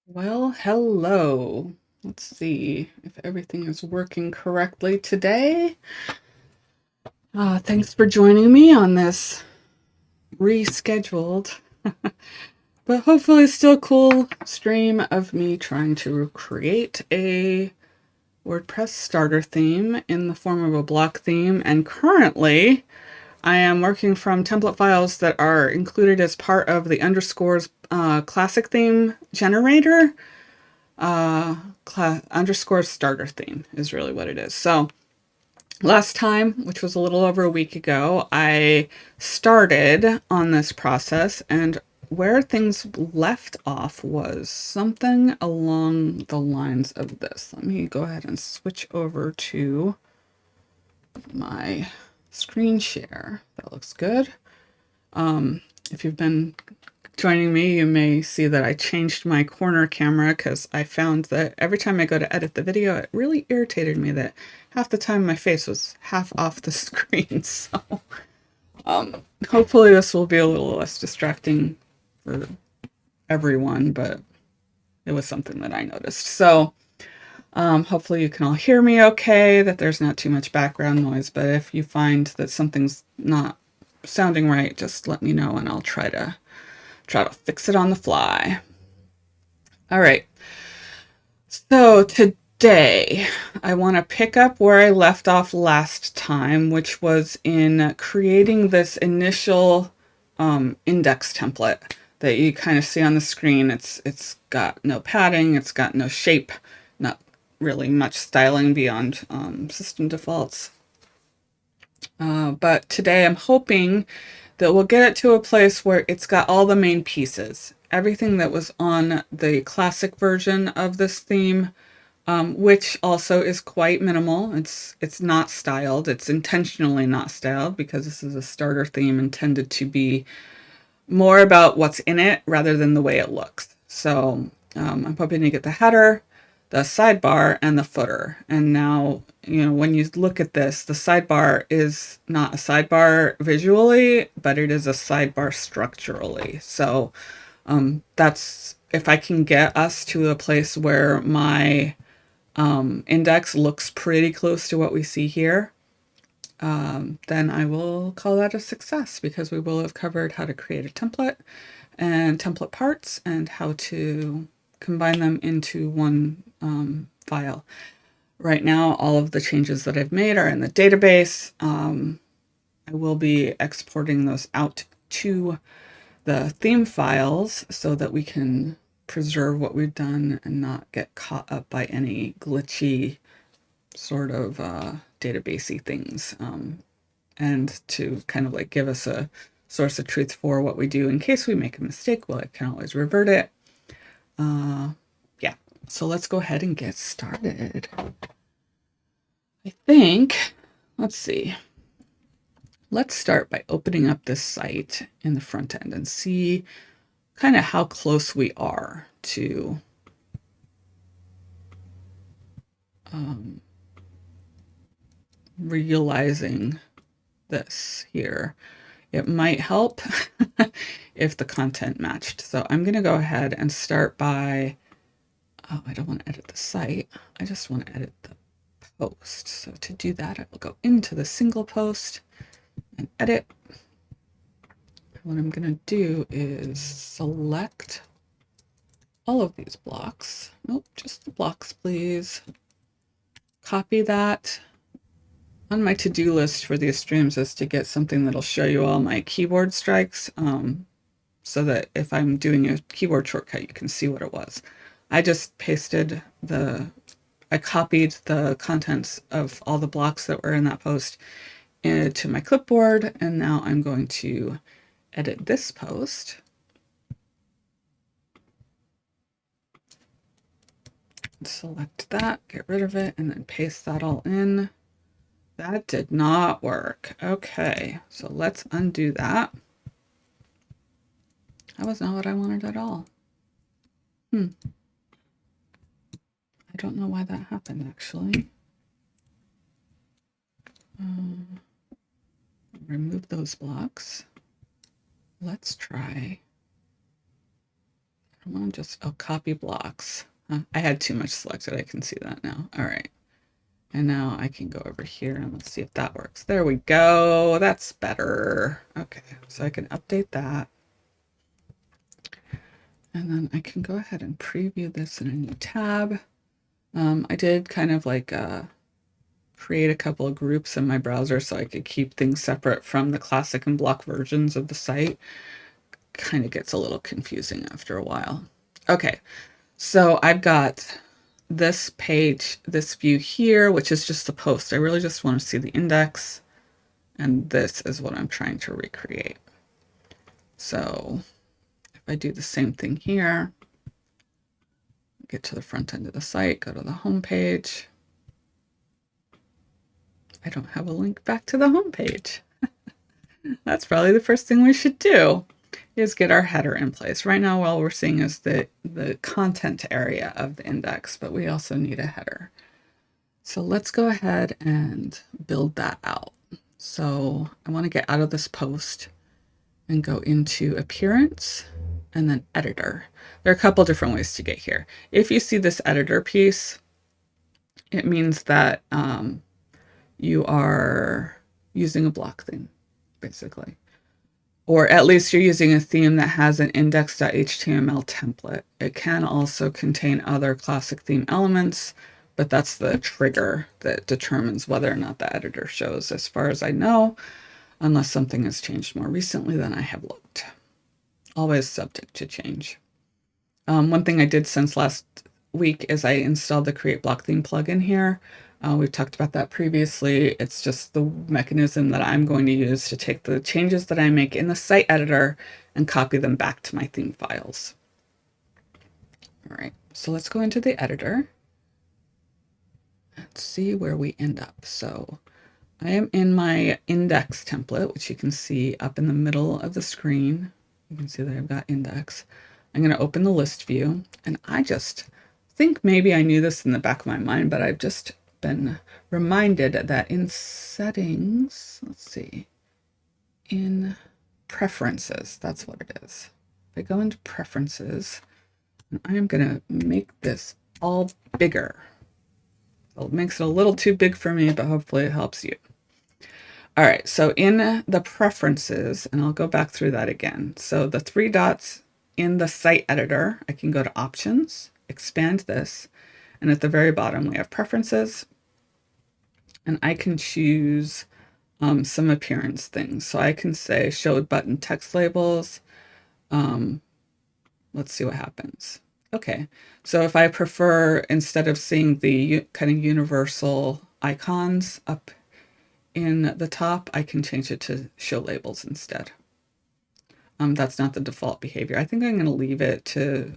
Well, hello. Let's see if everything is working correctly today. Thanks for joining me on this rescheduled, but hopefully still cool stream of me trying to create a WordPress starter theme in the form of a block theme. And currently, I am working from template files that are included as part of the underscores classic theme generator. Underscore starter theme is really what it is. So last time, which was a little over a week ago, I started on this process, and where things left off was something along the lines of this. Let me go ahead and switch over to my screen share. That looks good. If you've been joining me, you may see that I changed my corner camera because I found that every time I go to edit the video, it really irritated me that half the time my face was half off the screen. So hopefully this will be a little less distracting for everyone, but it was something that I noticed. So hopefully you can all hear me okay, that there's not too much background noise, but if you find that something's not sounding right, just let me know and I'll try to fix it on the fly. All right. So today I want to pick up where I left off last time, which was in creating this initial index template that you kind of see on the screen. It's got no padding, it's got no shape, not really much styling beyond system defaults. But today I'm hoping that we'll get it to a place where it's got all the main pieces. Everything that was on the classic version of this theme, which also is quite minimal. It's not styled. It's intentionally not styled because this is a starter theme intended to be more about what's in it rather than the way it looks. So I'm hoping to get the header, the sidebar, and the footer. And now, when you look at this, the sidebar is not a sidebar visually, but it is a sidebar structurally. So that's if I can get us to a place where my index looks pretty close to what we see here, then I will call that a success because we will have covered how to create a template and template parts and how to combine them into one file. Right now, all of the changes that I've made are in the database. I will be exporting those out to the theme files so that we can preserve what we've done and not get caught up by any glitchy sort of databasey things, and to kind of like give us a source of truth for what we do in case we make a mistake. Well, I can always revert it. Yeah, so let's go ahead and get started. I think, let's see. Let's start by opening up this site in the front end and see kind of how close we are to realizing this here. It might help if the content matched. So I'm going to go ahead and start by, oh, I don't want to edit the site. I just want to edit the post. So to do that, I will go into the single post and edit. What I'm going to do is select all of these blocks. Nope, just the blocks, please. Copy that. On my to-do list for these streams is to get something that'll show you all my keyboard strikes, so that if I'm doing a keyboard shortcut, you can see what it was. I just I copied the contents of all the blocks that were in that post into my clipboard, and now I'm going to edit this post. Select that, get rid of it, and then paste that all in. That did not work. Okay, so let's undo that. That was not what I wanted at all. I don't know why that happened, actually. Remove those blocks. Let's try Come on, just, oh, copy blocks. I had too much selected. I can see that now. All right. And now I can go over here and let's see if that works. There we go. That's better. Okay, so I can update that. And then I can go ahead and preview this in a new tab. I did kind of like create a couple of groups in my browser so I could keep things separate from the classic and block versions of the site. Kind of gets a little confusing after a while. Okay, so I've got this page, this view here, which is just the post. I really just want to see the index, and this is what I'm trying to recreate. So if I do the same thing here, get to the front end of the site, go to the home page. I don't have a link back to the home page. That's probably the first thing we should do, is get our header in place. Right now, all we're seeing is the content area of the index, but we also need a header. So let's go ahead and build that out. So I want to get out of this post and go into Appearance and then Editor. There are a couple different ways to get here. If you see this editor piece, it means that you are using a block theme, basically. Or at least you're using a theme that has an index.html template. It can also contain other classic theme elements, but that's the trigger that determines whether or not the editor shows, as far as I know, unless something has changed more recently than I have looked. Always subject to change. One thing I did since last week is I installed the Create Block Theme plugin here. We've talked about that previously. It's just the mechanism that I'm going to use to take the changes that I make in the site editor and copy them back to my theme files. All right, so let's go into the editor. Let's see where we end up. So I am in my index template, which you can see up in the middle of the screen. You can see that I've got index. I'm going to open the list view, and I just think maybe I knew this in the back of my mind, but I've just been reminded that in settings, let's see, in preferences, that's what it is. If I go into preferences, and I am going to make this all bigger. It makes it a little too big for me, but hopefully it helps you. All right, so in the preferences, and I'll go back through that again. So the three dots in the site editor, I can go to options, expand this, and at the very bottom we have preferences, and I can choose some appearance things. So I can say show button text labels. Let's see what happens. Okay, so if I prefer, instead of seeing the kind of universal icons up in the top, I can change it to show labels instead. That's not the default behavior. I think I'm going to leave it to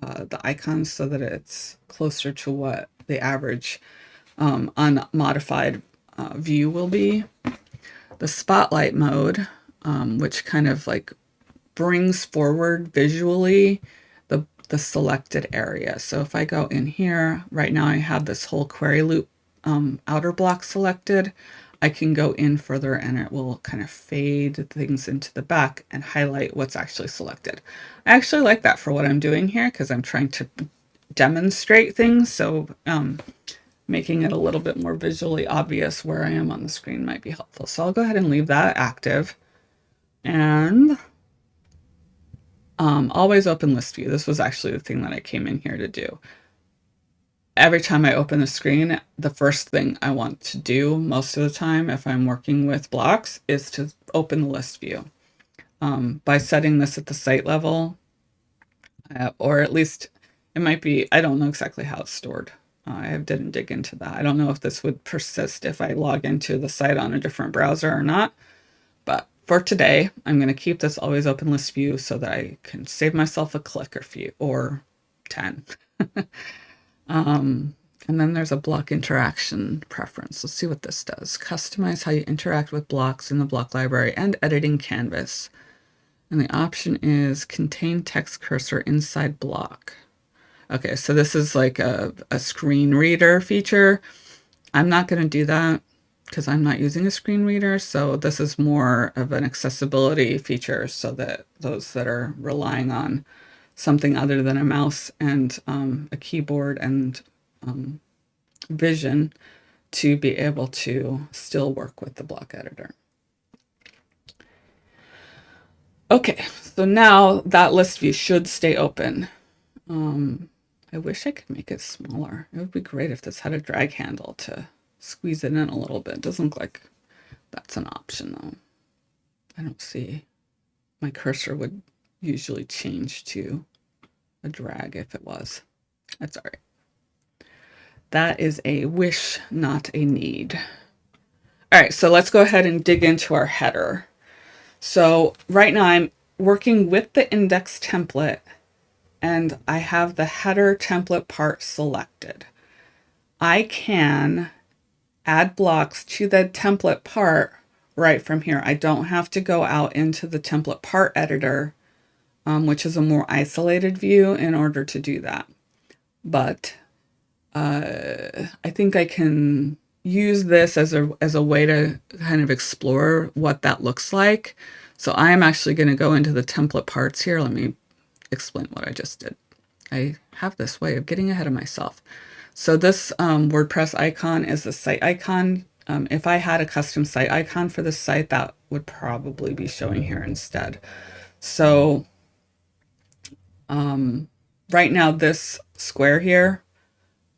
the icons so that it's closer to what the average unmodified view will be. The spotlight mode, which kind of like brings forward visually the selected area. So if I go in here, right now I have this whole query loop outer block selected. I can go in further and it will kind of fade things into the back and highlight what's actually selected. I actually like that for what I'm doing here because I'm trying to demonstrate things. So making it a little bit more visually obvious where I am on the screen might be helpful. So I'll go ahead and leave that active. And always open list view. This was actually the thing that I came in here to do. Every time I open the screen, the first thing I want to do most of the time if I'm working with blocks is to open the list view. By setting this at the site level, or at least it might be, I don't know exactly how it's stored. I didn't dig into that. I don't know if this would persist if I log into the site on a different browser or not. But for today, I'm going to keep this always open list view so that I can save myself a click or few or 10. And then there's a block interaction preference. Let's see what this does. Customize how you interact with blocks in the block library and editing canvas. And the option is contain text cursor inside block. Okay, so this is like a screen reader feature. I'm not going to do that because I'm not using a screen reader. So this is more of an accessibility feature so that those that are relying on something other than a mouse and a keyboard and vision to be able to still work with the block editor. Okay, so now that list view should stay open. I wish I could make it smaller. It would be great if this had a drag handle to squeeze it in a little bit. It doesn't look like that's an option though. I don't see. My cursor would usually change to a drag if it was. That's all right. That is a wish, not a need. All right, so let's go ahead and dig into our header. So right now I'm working with the index template and I have the header template part selected. I can add blocks to the template part right from here. I don't have to go out into the template part editor, which is a more isolated view, in order to do that. But I think I can use this as a way to kind of explore what that looks like. So I'm actually going to go into the template parts here. Let me explain what I just did. I have this way of getting ahead of myself. So this WordPress icon is the site icon. If I had a custom site icon for this site, that would probably be showing here instead. So right now this square here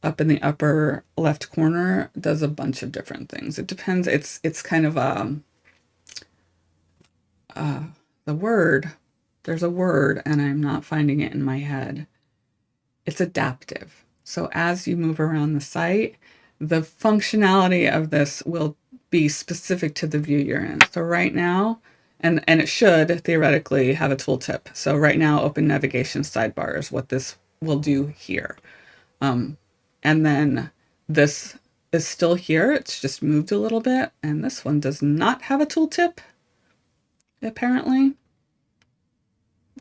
up in the upper left corner does a bunch of different things. It depends. It's kind of the word. There's a word and I'm not finding it in my head. It's adaptive. So as you move around the site, the functionality of this will be specific to the view you're in. So right now, and it should theoretically have a tooltip. So right now, open navigation sidebar is what this will do here. And then this is still here. It's just moved a little bit. And this one does not have a tooltip, apparently.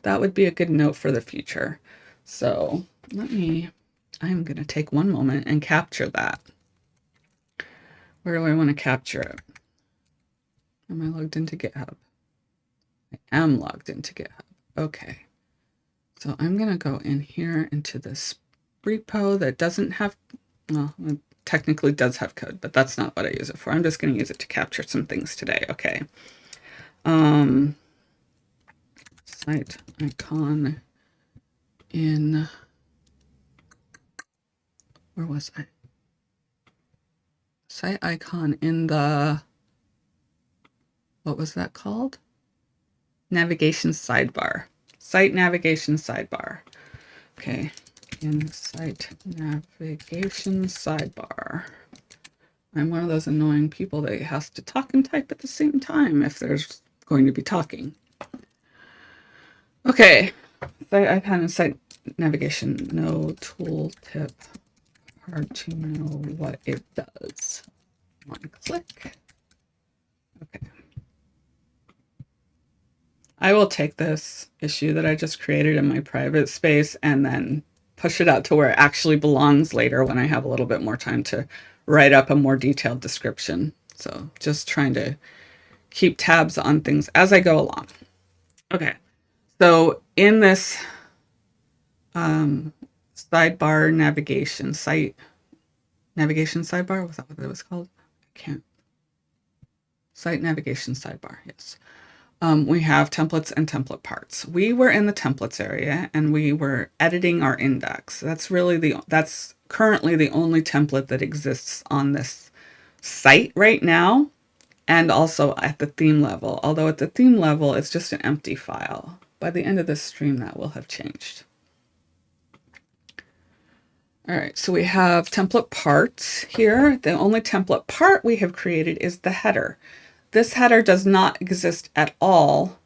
That would be a good note for the future. So I'm going to take one moment and capture that. Where do I want to capture it? Am I logged into GitHub? I am logged into GitHub. Okay. So I'm going to go in here into this repo that doesn't have, well, it technically does have code, but that's not what I use it for. I'm just going to use it to capture some things today. Okay. Site icon in, where was I? Site icon in the, what was that called? Navigation sidebar. Site navigation sidebar. Okay, in site navigation sidebar. I'm one of those annoying people that has to talk and type at the same time if there's going to be talking. Okay, site icon and site navigation. No tooltip. Hard to know what it does. One click. Okay. I will take this issue that I just created in my private space and then push it out to where it actually belongs later when I have a little bit more time to write up a more detailed description. So just trying to keep tabs on things as I go along. Okay. So in this sidebar navigation, site navigation sidebar, was that what it was called? I can't. Site navigation sidebar, yes. We have templates and template parts. We were in the templates area and we were editing our index. That's currently the only template that exists on this site right now, and also at the theme level. Although at the theme level, it's just an empty file. By the end of this stream, that will have changed. All right, so we have template parts here. The only template part we have created is the header. This header does not exist at all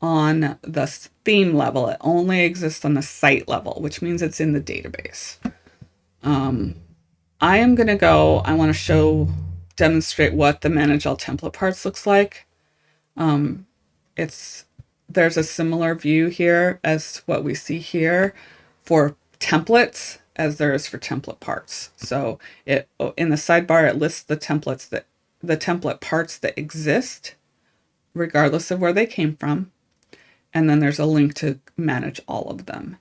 on the theme level. It only exists on the site level, which means it's in the database. I am going to go, I want to demonstrate what the manage all template parts looks like. There's a similar view here as what we see here for templates as there is for template parts. So in the sidebar, it lists the template parts that exist, regardless of where they came from. And then there's a link to manage all of them.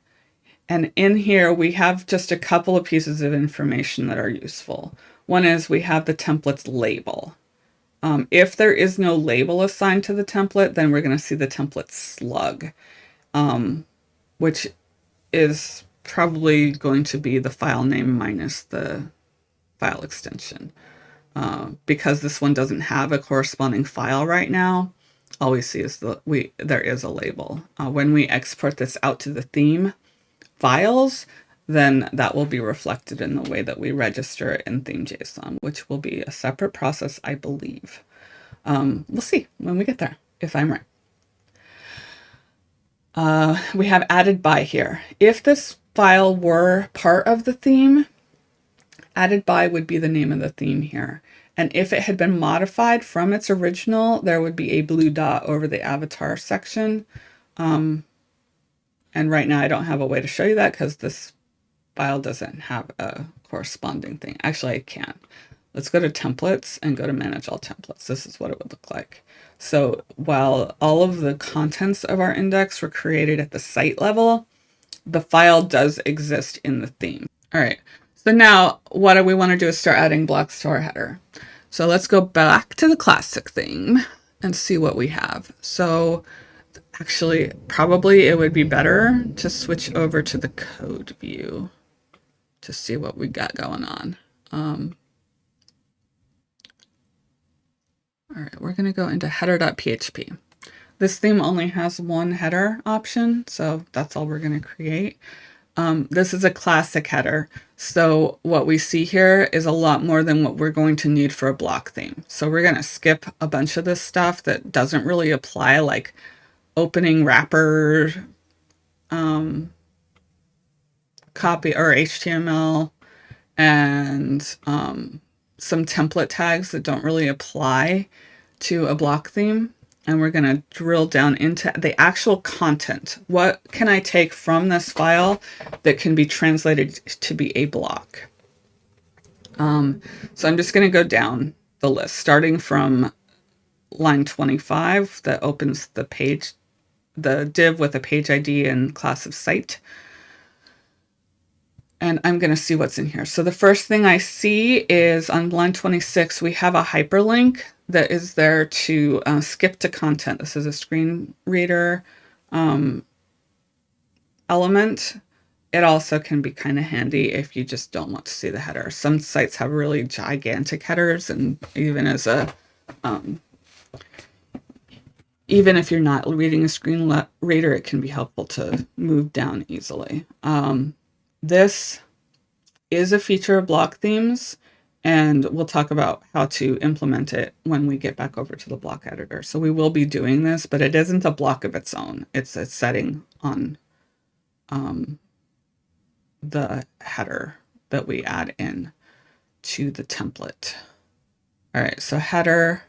And in here, we have just a couple of pieces of information that are useful. One is we have the template's label. If there is no label assigned to the template, then we're going to see the template slug, which is probably going to be the file name minus the file extension. Because this one doesn't have a corresponding file right now, all we see is there is a label. When we export this out to the theme files, then that will be reflected in the way that we register it in theme.json, which will be a separate process, I believe. We'll see when we get there, if I'm right. We have added by here. If this file were part of the theme, added by would be the name of the theme here. And if it had been modified from its original, there would be a blue dot over the avatar section. And right now I don't have a way to show you that because this file doesn't have a corresponding thing. Actually, I can. Let's go to templates and go to manage all templates. This is what it would look like. So while all of the contents of our index were created at the site level, the file does exist in the theme. All right. So now what do we want to do is start adding blocks to our header. So let's go back to the classic theme and see what we have. So actually, probably it would be better to switch over to the code view to see what we got going on. All right, we're going to go into header.php. This theme only has one header option, so that's all we're going to create. This is a classic header. So what we see here is a lot more than what we're going to need for a block theme. So we're going to skip a bunch of this stuff that doesn't really apply, like opening wrapper, copy or HTML, and some template tags that don't really apply to a block theme. And we're going to drill down into the actual content. What can I take from this file that can be translated to be a block? So I'm just going to go down the list, starting from line 25 that opens the page, the div with a page ID and class of site. And I'm going to see what's in here. So the first thing I see is on line 26, we have a hyperlink that is there to skip to content. This is a screen reader element. It also can be kind of handy if you just don't want to see the header. Some sites have really gigantic headers, and even as a even if you're not reading a screen reader, it can be helpful to move down easily. This is a feature of block themes, and we'll talk about how to implement it when we get back over to the block editor. So we will be doing this, but it isn't a block of its own. It's a setting on the header that we add in to the template. All right, so header,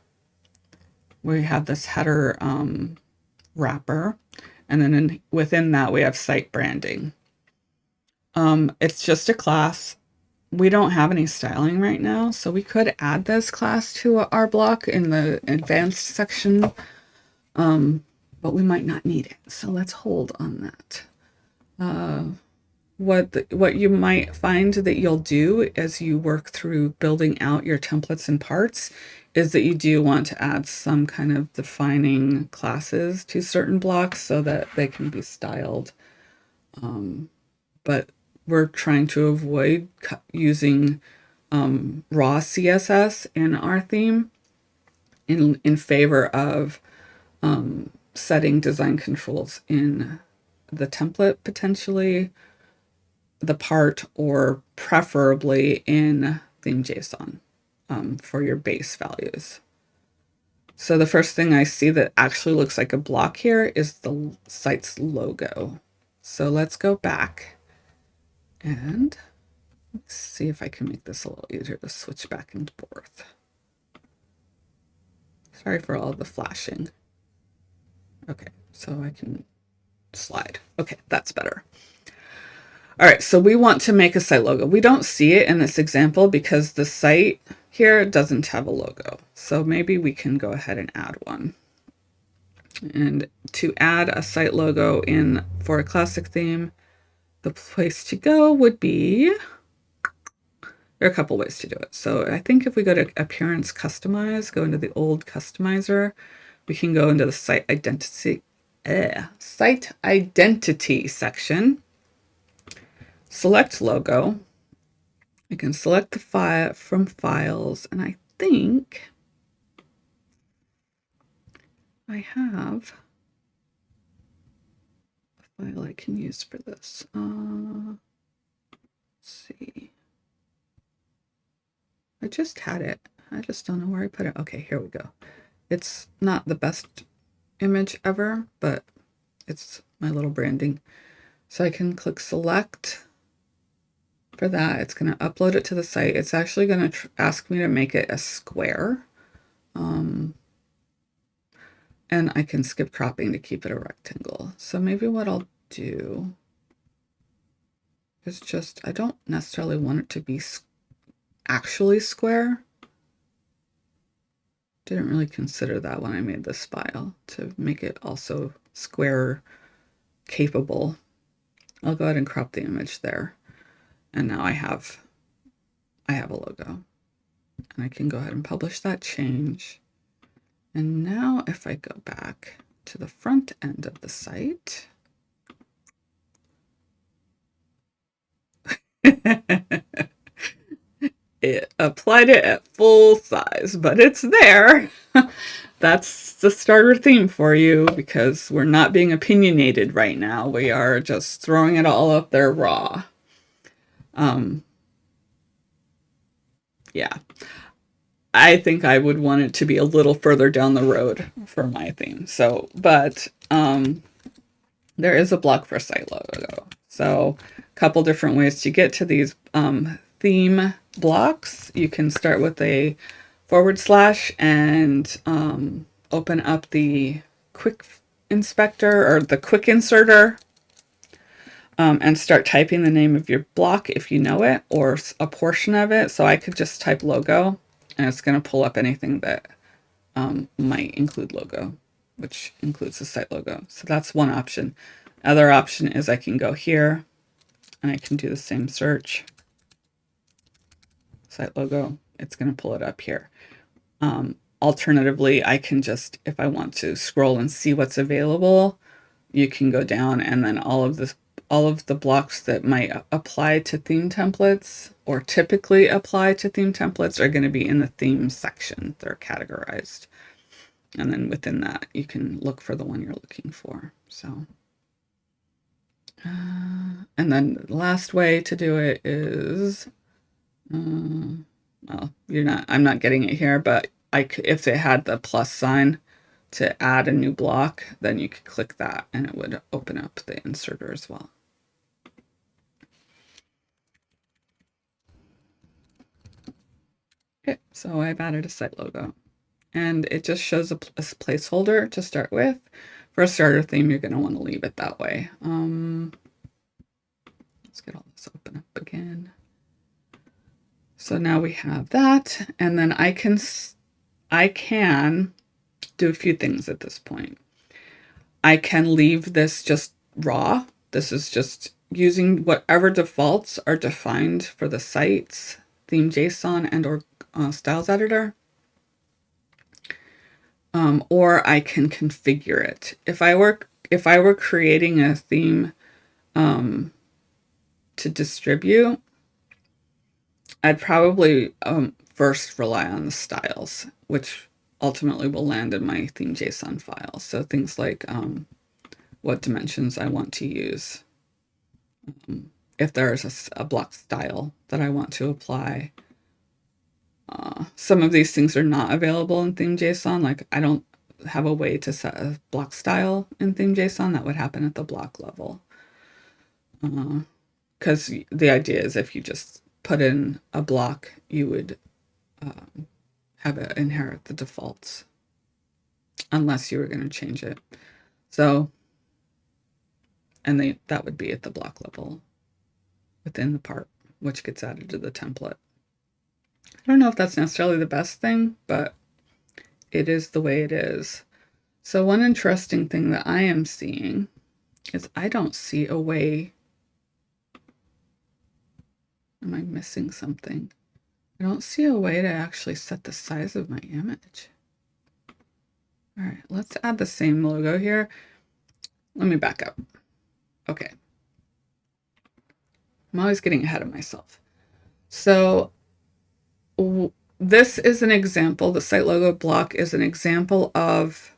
we have this header wrapper, and then within that we have site branding. It's just a class. We don't have any styling right now, so we could add this class to our block in the advanced section, but we might not need it. So let's hold on that. What you might find that you'll do as you work through building out your templates and parts is that you do want to add some kind of defining classes to certain blocks so that they can be styled. But we're trying to avoid using raw CSS in our theme in favor of setting design controls in the template, potentially the part, or preferably in theme.json for your base values. So the first thing I see that actually looks like a block here is the site's logo. So let's go back and let's see if I can make this a little easier to switch back and forth. Sorry for all the flashing. Okay, so I can slide. Okay, that's better. All right, so we want to make a site logo. We don't see it in this example because the site here doesn't have a logo. So maybe we can go ahead and add one. And to add a site logo in for a classic theme, the place to go would be, there are a couple ways to do it. So I think if we go to Appearance Customize, go into the old customizer, we can go into the Site Identity section, select logo. You can select the file from files, and I think I have a file I can use for this. Let's see. I just had it. I just don't know where I put it. Okay, here we go. It's not the best image ever, but it's my little branding. So I can click select for that. It's going to upload it to the site. It's actually going to ask me to make it a square. And I can skip cropping to keep it a rectangle. So maybe what I'll do is just, I don't necessarily want it to be actually square. Didn't really consider that when I made this file, to make it also square capable. I'll go ahead and crop the image there. And now I have a logo. And I can go ahead and publish that change. And now if I go back to the front end of the site, it applied it at full size, but it's there. That's the starter theme for you, because we're not being opinionated right now. We are just throwing it all up there raw. Yeah. I think I would want it to be a little further down the road for my theme. So, but there is a block for site logo. So a couple different ways to get to these theme blocks. You can start with a / and open up the quick inspector or the quick inserter and start typing the name of your block if you know it, or a portion of it. So I could just type logo, and it's going to pull up anything that might include logo, which includes the site logo. So that's one option. Other option is I can go here and I can do the same search. Site logo, it's going to pull it up here. Alternatively, I can just, if I want to scroll and see what's available, you can go down, and then all of the blocks that might apply to theme templates or typically apply to theme templates are going to be in the theme section. They're categorized. And then within that, you can look for the one you're looking for. So, and then the last way to do it is, well, I'm not getting it here, but if it had the plus sign to add a new block, then you could click that and it would open up the inserter as well. Okay, so I've added a site logo, and it just shows a placeholder to start with. For a starter theme, you're going to want to leave it that way. Let's get all this open up again. So now we have that, and then I can do a few things at this point. I can leave this just raw. This is just using whatever defaults are defined for the site's theme JSON and or styles editor. Or I can configure it. If I were creating a theme to distribute, I'd probably first rely on the styles, which ultimately will land in my theme JSON file. So things like what dimensions I want to use. If there's a block style that I want to apply. Some of these things are not available in theme JSON. Like I don't have a way to set a block style in theme JSON. That would happen at the block level. Because the idea is if you just put in a block, you would have it inherit the defaults unless you were going to change it. So, and that would be at the block level within the part, which gets added to the template. I don't know if that's necessarily the best thing, but it is the way it is. So one interesting thing that I am seeing is I don't see a way Am I missing something? I don't see a way to actually set the size of my image. All right, let's add the same logo here. Let me back up. Okay. I'm always getting ahead of myself. So this is an example. The site logo block is an example of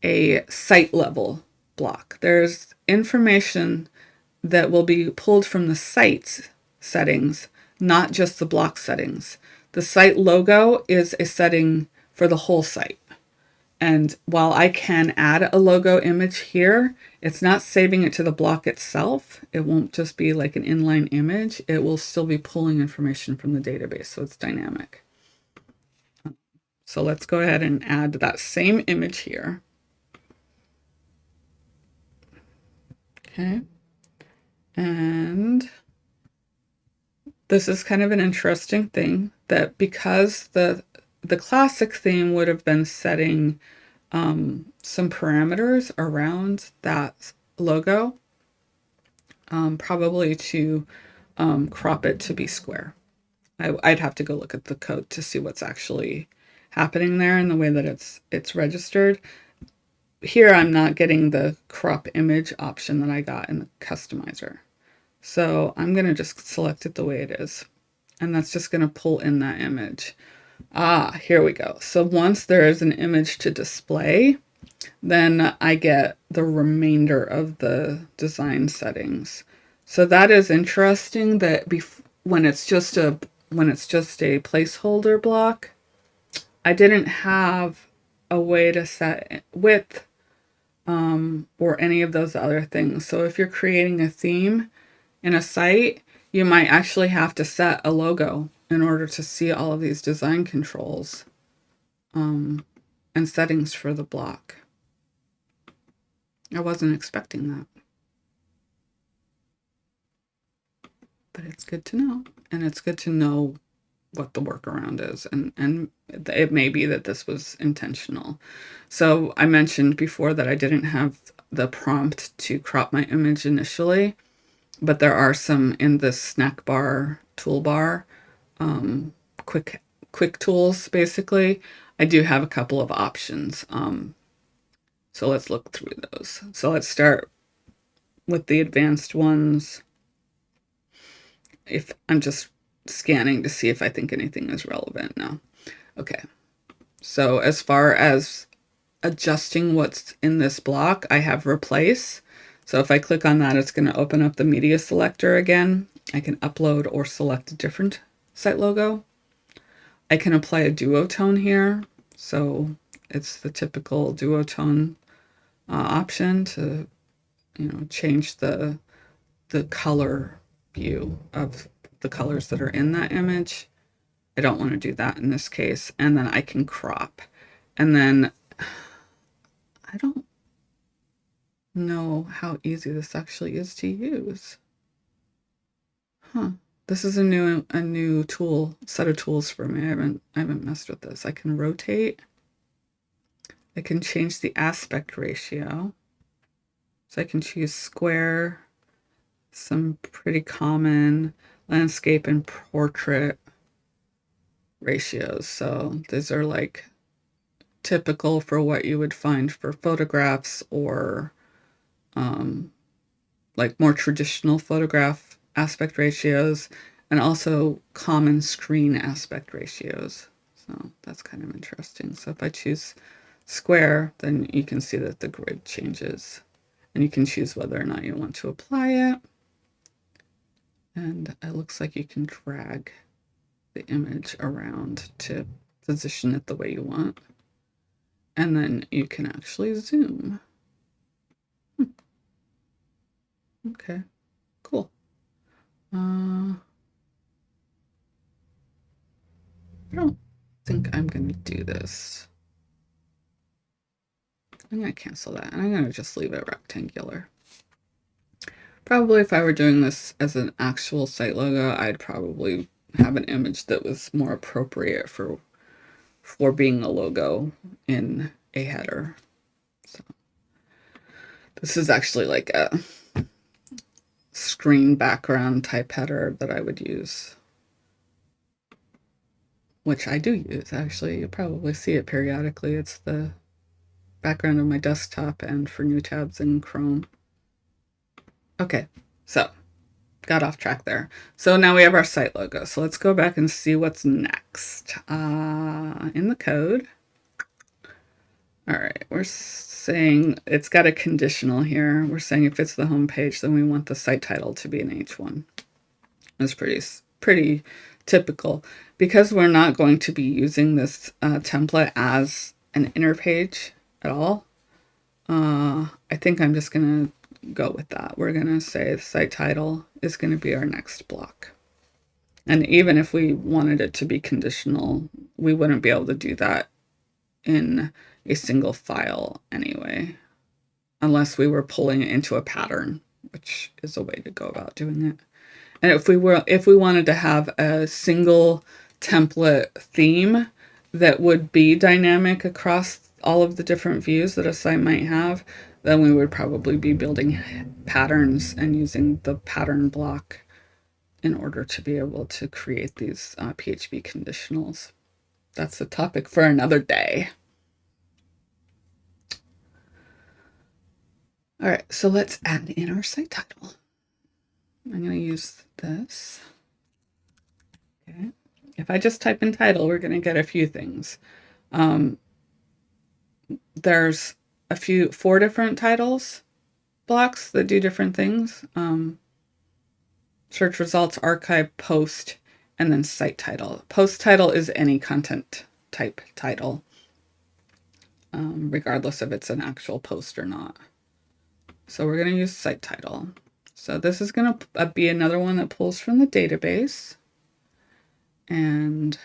a site level block. There's information that will be pulled from the site's settings, not just the block settings. The site logo is a setting for the whole site. And while I can add a logo image here, it's not saving it to the block itself. It won't just be like an inline image. It will still be pulling information from the database, so it's dynamic. So let's go ahead and add that same image here. Okay. And this is kind of an interesting thing, that because the classic theme would have been setting some parameters around that logo, probably to crop it to be square. I'd have to go look at the code to see what's actually happening there and the way that it's registered. Here I'm not getting the crop image option that I got in the customizer. So I'm going to just select it the way it is. And that's just going to pull in that image. Ah, here we go. So once there is an image to display, then I get the remainder of the design settings. So that is interesting, that when it's just a placeholder block, I didn't have a way to set width or any of those other things. So if you're creating a theme in a site, you might actually have to set a logo in order to see all of these design controls and settings for the block. I wasn't expecting that. But it's good to know. And it's good to know what the workaround is. And it may be that this was intentional. So I mentioned before that I didn't have the prompt to crop my image initially, but there are some in this snack bar toolbar, quick tools, basically. I do have a couple of options. So let's look through those. So let's start with the advanced ones. If I'm just scanning to see if I think anything is relevant now. Okay. So as far as adjusting what's in this block, I have replace. So if I click on that, it's going to open up the media selector again. I can upload or select a different site logo. I can apply a duotone here. So it's the typical duotone option to, change the color view of the colors that are in that image. I don't want to do that in this case. And then I can crop. And then I don't know how easy this actually is to use. This is a new tool, set of tools for me. I haven't messed with this. I can rotate. I can change the aspect ratio. So I can choose square, some pretty common landscape and portrait ratios. So these are like typical for what you would find for photographs, or like more traditional photograph aspect ratios, and also common screen aspect ratios. So that's kind of interesting. So if I choose square, then you can see that the grid changes, and you can choose whether or not you want to apply it. And it looks like you can drag the image around to position it the way you want. And then you can actually zoom. Okay, cool. I don't think I'm going to do this. I'm going to cancel that, and I'm going to just leave it rectangular. Probably if I were doing this as an actual site logo, I'd probably have an image that was more appropriate for being a logo in a header. So this is actually like screen background type header that I would use, which I do use actually. You'll probably see it periodically. It's the background of my desktop and for new tabs in Chrome. Okay, so got off track there. So now we have our site logo. So let's go back and see what's next in the code. All right, we're saying it's got a conditional here. We're saying if it's the home page, then we want the site title to be an H1. That's pretty typical. Because we're not going to be using this template as an inner page at all, I think I'm just going to go with that. We're going to say the site title is going to be our next block. And even if we wanted it to be conditional, we wouldn't be able to do that in a single file anyway, unless we were pulling it into a pattern, which is a way to go about doing it. And if we wanted to have a single template theme that would be dynamic across all of the different views that a site might have, then we would probably be building patterns and using the pattern block in order to be able to create these PHP conditionals. That's a topic for another day. All right, so let's add in our site title. I'm going to use this. Okay. If I just type in title, we're going to get a few things. There's 4 different titles blocks that do different things. Search results, archive, post, and then site title. Post title is any content type title, regardless if it's an actual post or not. So we're going to use site title. So this is going to be another one that pulls from the database. And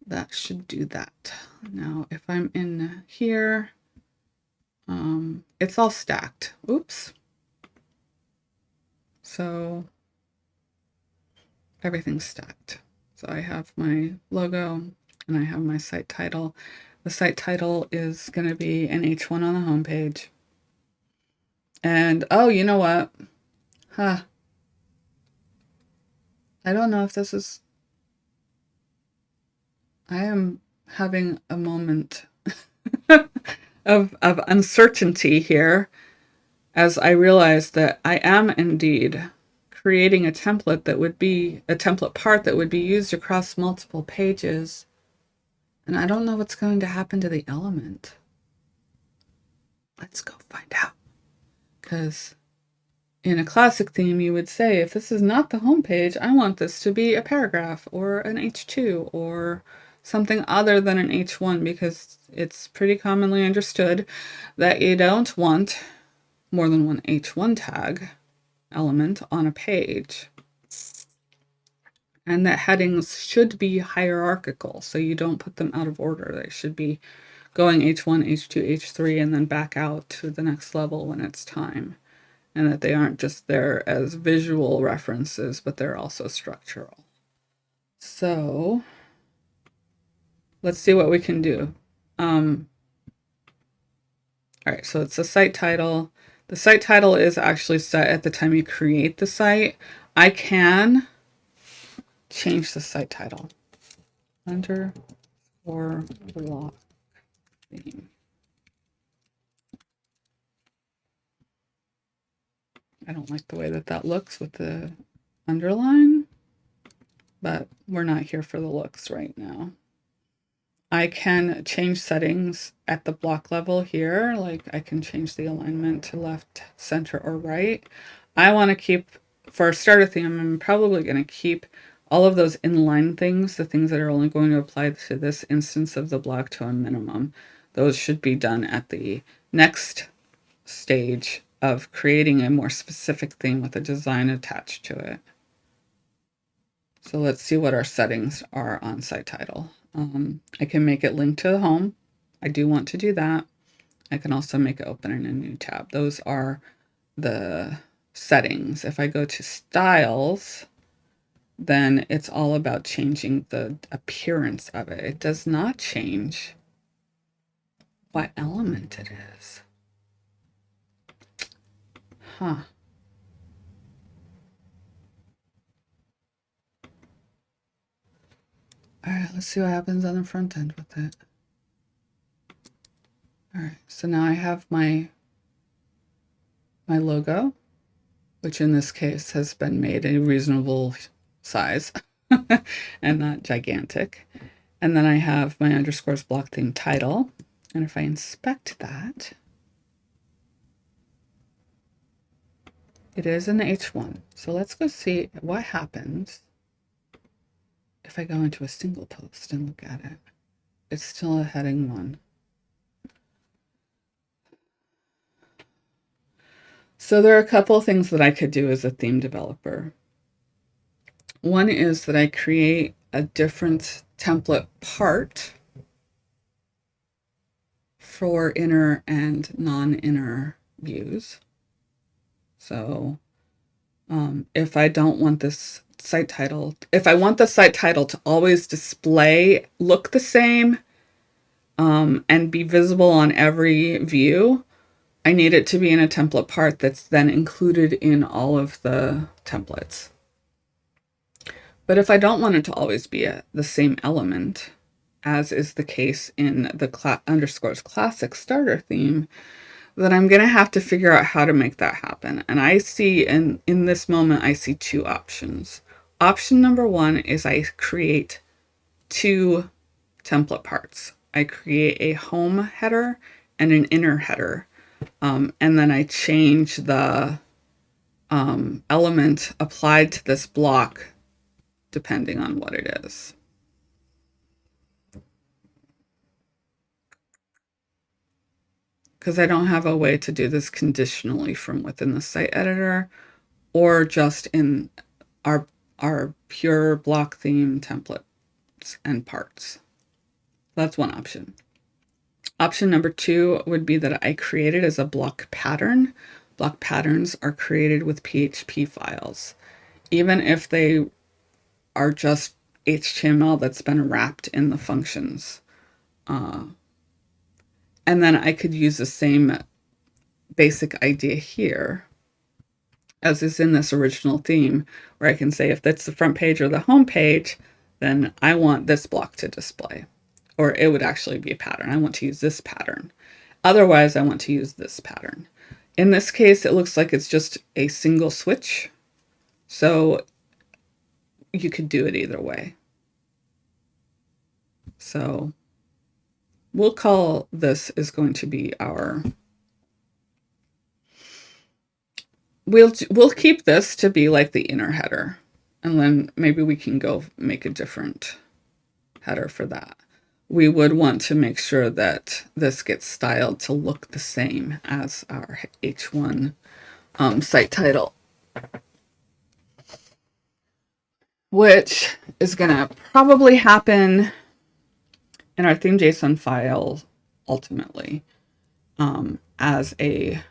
that should do that. Now, if I'm in here, it's all stacked. Oops. So everything's stacked. So I have my logo and I have my site title. The site title is going to be an H1 on the home page. And oh, you know what? I don't know if this is... I am having a moment of uncertainty here as I realize that I am indeed creating a template that would be a template part that would be used across multiple pages. And I don't know what's going to happen to the element. Let's go find out. Because in a classic theme, you would say, if this is not the home page, I want this to be a paragraph or an H2 or something other than an H1, because it's pretty commonly understood that you don't want more than one H1 tag element on a page. And that headings should be hierarchical, so you don't put them out of order. They should be going H1, H2, H3, and then back out to the next level when it's time. And that they aren't just there as visual references, but they're also structural. So let's see what we can do. All right, so it's a site title. The site title is actually set at the time you create the site. I can change the site title. Underscore block theme. I don't like the way that looks with the underline, but we're not here for the looks right now. I can change settings at the block level here. Like I can change the alignment to left, center, or right. I want to keep, for a starter theme, I'm probably going to keep all of those inline things, the things that are only going to apply to this instance of the block, to a minimum. Those should be done at the next stage of creating a more specific theme with a design attached to it. So let's see what our settings are on site title. I can make it link to the home. I do want to do that. I can also make it open in a new tab. Those are the settings. If I go to styles, then it's all about changing the appearance of it. It does not change what element it is. Huh. All right, let's see what happens on the front end with it. All right, so now I have my logo, which in this case has been made a reasonable size and not gigantic. And then I have my underscores block theme title. And if I inspect that, it is an H1. So let's go see what happens if I go into a single post and look at it. It's still a heading 1. So there are a couple of things that I could do as a theme developer. One is that I create a different template part for inner and non-inner views. So if I don't want this site title, if I want the site title to always look the same, and be visible on every view, I need it to be in a template part that's then included in all of the templates. But if I don't want it to always be the same element, as is the case in the underscores classic starter theme, then I'm going to have to figure out how to make that happen. And I see in this moment, I see 2 options. Option number 1 is I create 2 template parts. I create a home header and an inner header. And then I change the element applied to this block depending on what it is. Because I don't have a way to do this conditionally from within the site editor or just in our pure block theme templates and parts. That's one option. Option number 2 would be that I create it as a block pattern. Block patterns are created with PHP files. Even if they are just HTML that's been wrapped in the functions. And then I could use the same basic idea here as is in this original theme, where I can say if that's the front page or the home page, then I want this block to display. Or it would actually be a pattern. I want to use this pattern. Otherwise, I want to use this pattern. In this case, it looks like it's just a single switch. So you could do it either way. So we'll call this is going to be our... We'll keep this to be like the inner header. And then maybe we can go make a different header for that. We would want to make sure that this gets styled to look the same as our H1 site title, which is going to probably happen in our theme.json file ultimately as a...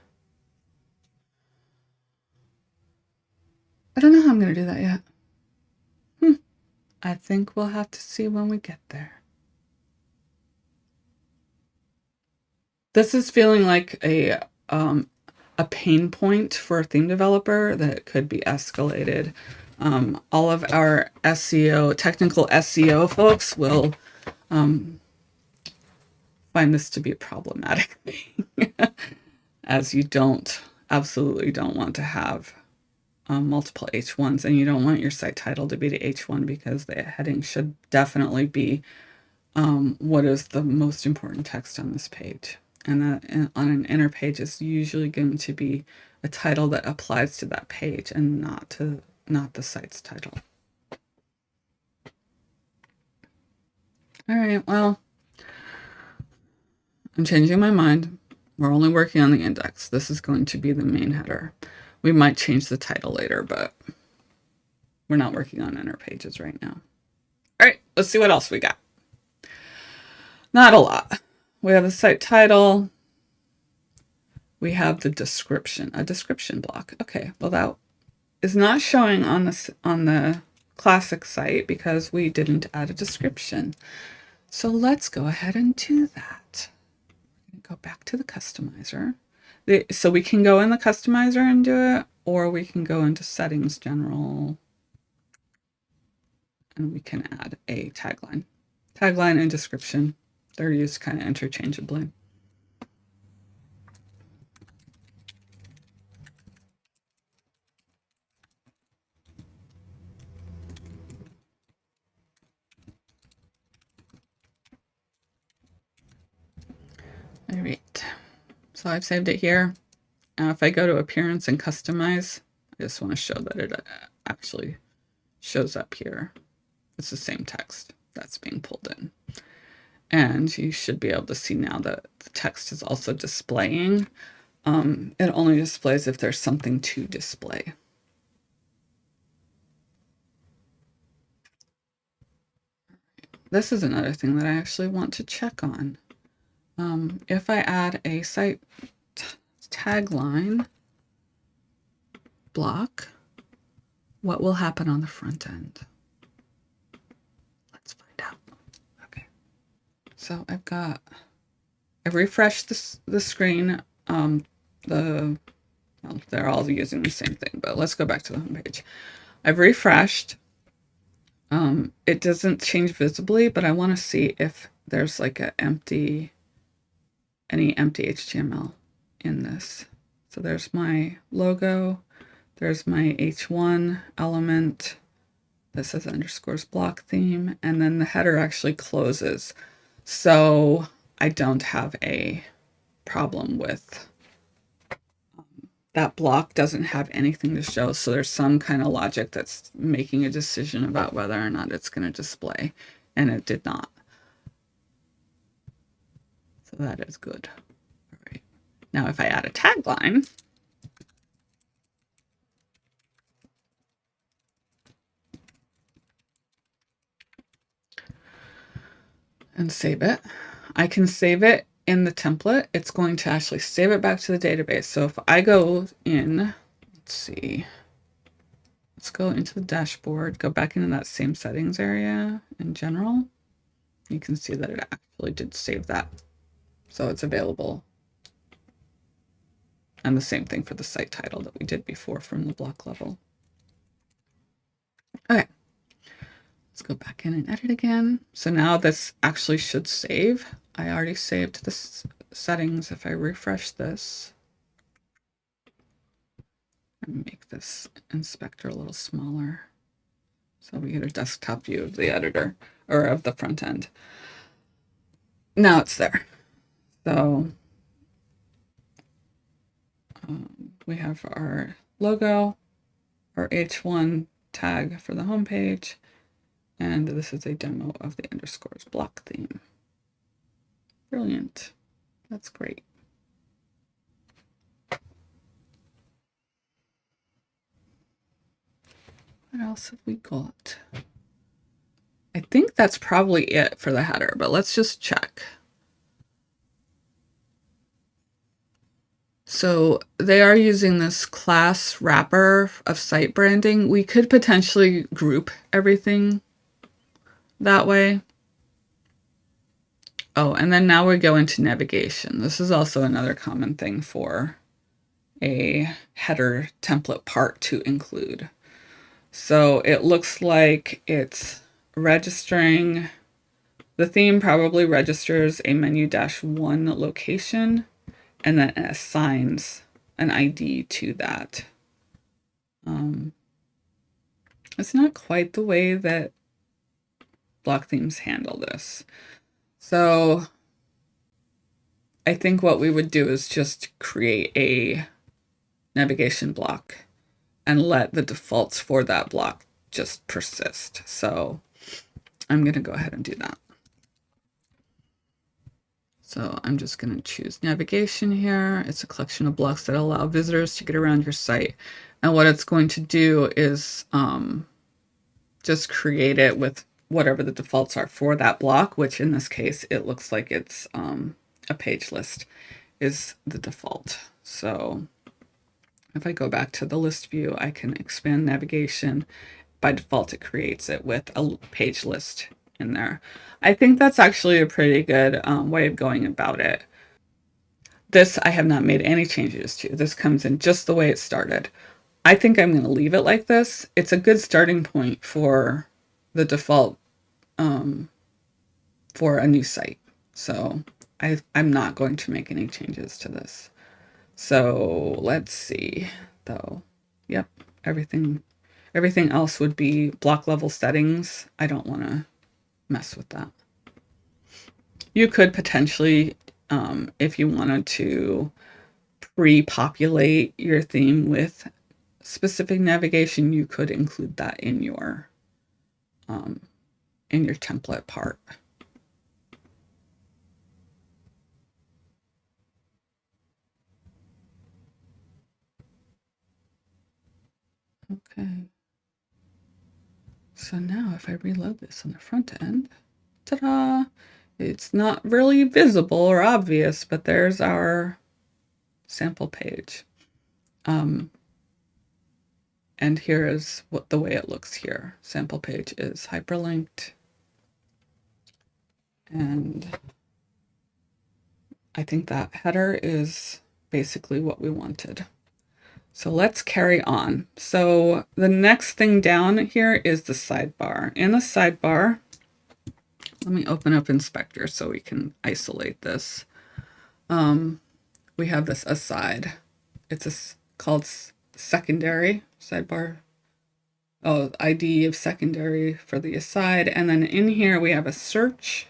I don't know how I'm going to do that yet. I think we'll have to see when we get there. This is feeling like a pain point for a theme developer that could be escalated. All of our technical SEO folks will find this to be a problematic thing, as you absolutely don't want to have multiple H1s, and you don't want your site title to be the H1 because the heading should definitely be what is the most important text on this page. And that on an inner page is usually going to be a title that applies to that page and not the site's title. All right, well, I'm changing my mind. We're only working on the index. This is going to be the main header. We might change the title later, but we're not working on inner pages right now. All right, let's see what else we got. Not a lot. We have a site title. We have the description, a description block. Okay, well that is not showing on the classic site because we didn't add a description. So let's go ahead and do that. Go back to the customizer. So we can go in the customizer and do it, or we can go into settings, general, and we can add a tagline. Tagline and description, they're used kind of interchangeably. All right, so I've saved it here. Now if I go to appearance and customize, I just want to show that it actually shows up here. It's the same text that's being pulled in. And you should be able to see now that the text is also displaying. It only displays if there's something to display. This is another thing that I actually want to check on. If I add a site tagline block, what will happen on the front end? Let's find out. Okay. So I've refreshed the screen. Well, they're all using the same thing, but let's go back to the home page. I've refreshed. It doesn't change visibly, but I want to see if there's like any empty HTML in this. So there's my logo, there's my H1 element. This is underscores block theme, and then the header actually closes. So I don't have a problem with that block doesn't have anything to show. So there's some kind of logic that's making a decision about whether or not it's going to display, and it did not. So that is good. All right. Now if I add a tagline, and save it, I can save it in the template. It's going to actually save it back to the database. So if I go in, let's see, let's go into the dashboard, go back into that same settings area in general, you can see that it actually did save that. So it's available. And the same thing for the site title that we did before from the block level. Okay. Let's go back in and edit again. So now this actually should save. I already saved the settings. If I refresh this and make this inspector a little smaller, so we get a desktop view of the editor or of the front end. Now it's there. So we have our logo, our H1 tag for the home page, and this is a demo of the underscores block theme. Brilliant. That's great. What else have we got? I think that's probably it for the header, but let's just check. So they are using this class wrapper of site branding. We could potentially group everything that way. Oh, and then now we go into navigation. This is also another common thing for a header template part to include. So it looks like it's registering. The theme probably registers a menu-1 location and then assigns an ID to that. It's not quite the way that block themes handle this. So I think what we would do is just create a navigation block and let the defaults for that block just persist. So I'm going to go ahead and do that. So I'm just going to choose navigation here. It's a collection of blocks that allow visitors to get around your site. And what it's going to do is just create it with whatever the defaults are for that block, which in this case, it looks like it's a page list is the default. So if I go back to the list view, I can expand navigation. By default, it creates it with a page list in there. I think that's actually a pretty good way of going about it. This I have not made any changes to. This comes in just the way it started. I think I'm going to leave it like this. It's a good starting point for the default for a new site. So I'm not going to make any changes to this. So let's see though. Yep, everything else would be block level settings. I don't want to mess with that. You could potentially, if you wanted to pre-populate your theme with specific navigation, you could include that in your template part. Okay. So now if I reload this on the front end, ta-da! It's not really visible or obvious, but there's our sample page. And here is what the way it looks here. Sample page is hyperlinked. And I think that header is basically what we wanted. So let's carry on. So the next thing down here is the sidebar. In the sidebar, let me open up Inspector so we can isolate this. We have this aside. It's called secondary sidebar. Oh, ID of secondary for the aside. And then in here we have a search,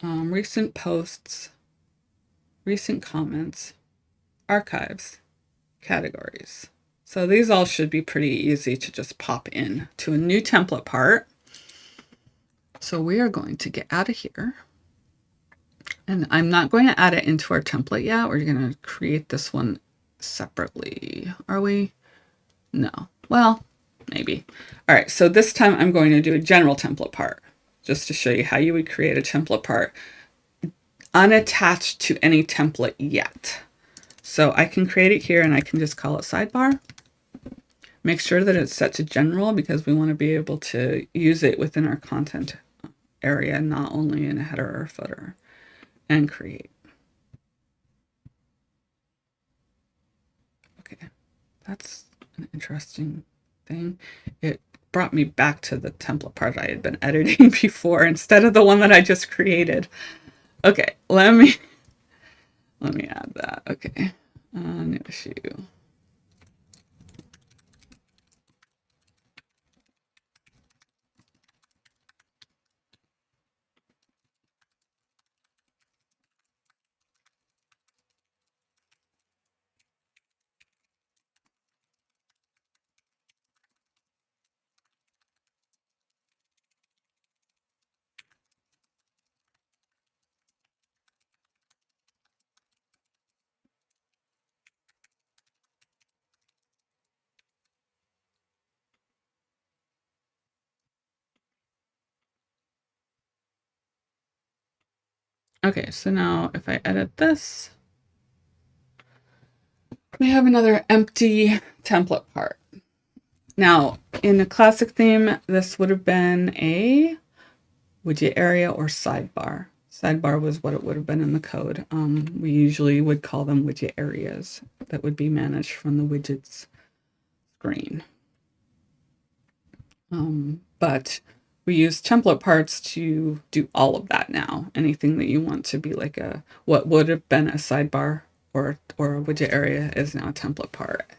recent posts, recent comments, archives, categories. So these all should be pretty easy to just pop in to a new template part. So we are going to get out of here. And I'm not going to add it into our template yet. We're going to create this one separately. Are we? No. Well, maybe. All right. So this time I'm going to do a general template part just to show you how you would create a template part unattached to any template yet. So I can create it here and I can just call it sidebar. Make sure that it's set to general because we want to be able to use it within our content area, not only in a header or footer. And create. Okay, that's an interesting thing. It brought me back to the template part I had been editing before instead of the one that I just created. Okay, let me add that. Okay, new issue. Okay, so now if I edit this, we have another empty template part. Now, in the classic theme, this would have been a widget area or sidebar. Sidebar was what it would have been in the code. We usually would call them widget areas that would be managed from the widgets screen. But we use template parts to do all of that now. Anything that you want to be like what would have been a sidebar or a widget area is now a template part.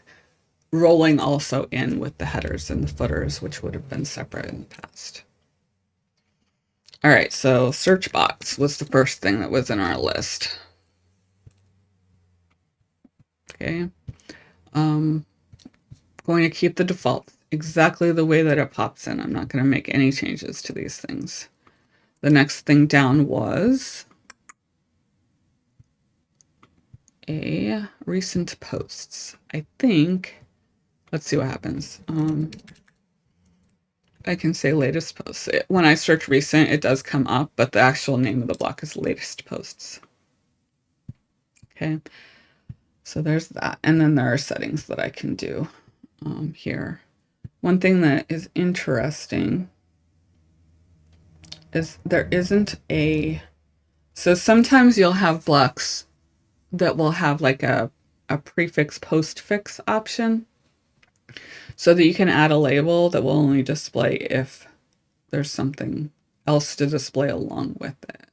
Rolling also in with the headers and the footers, which would have been separate in the past. All right, so search box was the first thing that was in our list. Okay. Going to keep the default exactly the way that it pops in. I'm not going to make any changes to these things. The next thing down was a recent posts. I think, let's see what happens. I can say latest posts. When I search recent, it does come up, but the actual name of the block is latest posts. Okay, so there's that. And then there are settings that I can do here. One thing that is interesting is there isn't so sometimes you'll have blocks that will have like a prefix postfix option. so that you can add a label that will only display if there's something else to display along with it.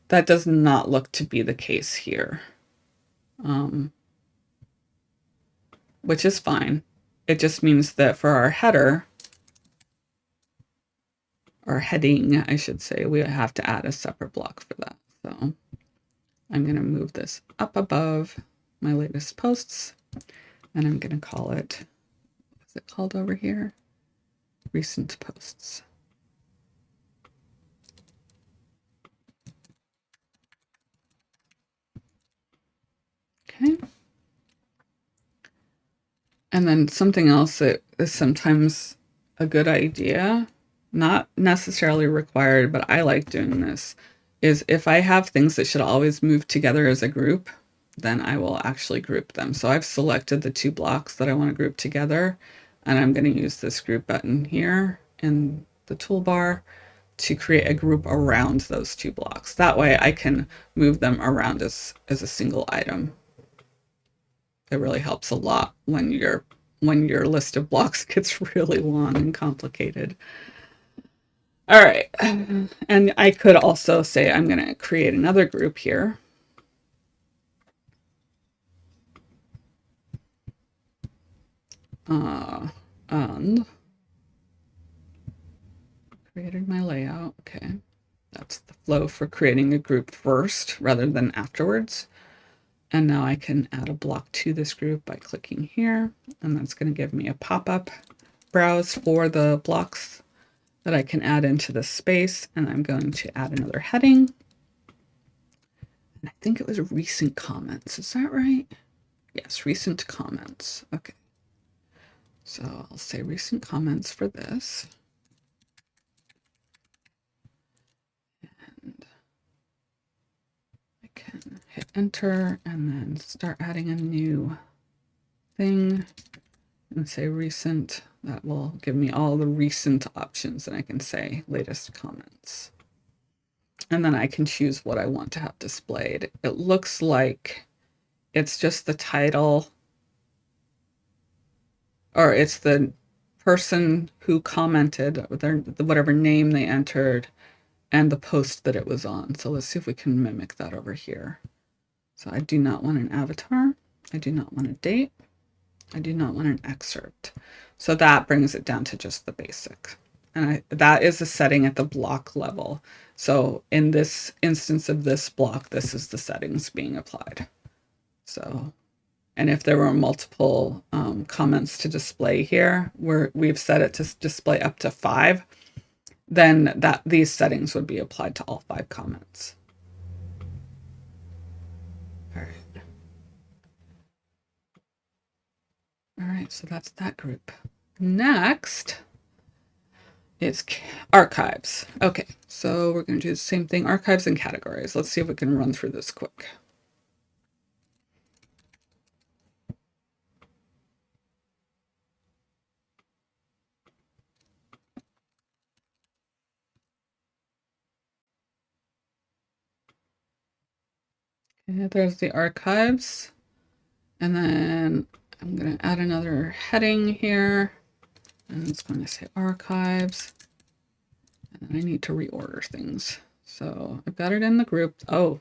That does not look to be the case here, which is fine. It just means that for our header, or heading, I should say, we have to add a separate block for that. So I'm going to move this up above my latest posts, and I'm going to call it, what's it called over here? Recent posts. Okay. And then something else that is sometimes a good idea, not necessarily required, but I like doing this, is if I have things that should always move together as a group, then I will actually group them. So I've selected the 2 blocks that I want to group together, and I'm going to use this group button here in the toolbar to create a group around those 2 blocks. That way I can move them around as a single item. It really helps a lot when your list of blocks gets really long and complicated. All right. And I could also say I'm going to create another group here. And created my layout. Okay. That's the flow for creating a group first rather than afterwards. And now I can add a block to this group by clicking here, and that's going to give me a pop-up browse for the blocks that I can add into the space. And I'm going to add another heading. And I think it was recent comments. Is that right? Yes, recent comments. Okay. So I'll say recent comments for this. And I can hit enter and then start adding a new thing and say recent. That will give me all the recent options, and I can say latest comments. And then I can choose what I want to have displayed. It looks like it's just the title, or it's the person who commented, whatever name they entered, and the post that it was on. So let's see if we can mimic that over here. So I do not want an avatar. I do not want a date. I do not want an excerpt. So that brings it down to just the basic. And that is a setting at the block level. So in this instance of this block, this is the settings being applied. So, and if there were multiple comments to display here, where we've set it to display up to 5, then these settings would be applied to all 5 comments. All right. All right, so that's that group. Next, it's archives. Okay, so we're going to do the same thing, archives and categories. Let's see if we can run through this quick. Okay, there's the archives. And then I'm going to add another heading here. And it's going to say archives. And then I need to reorder things. So I've got it in the group. Oh,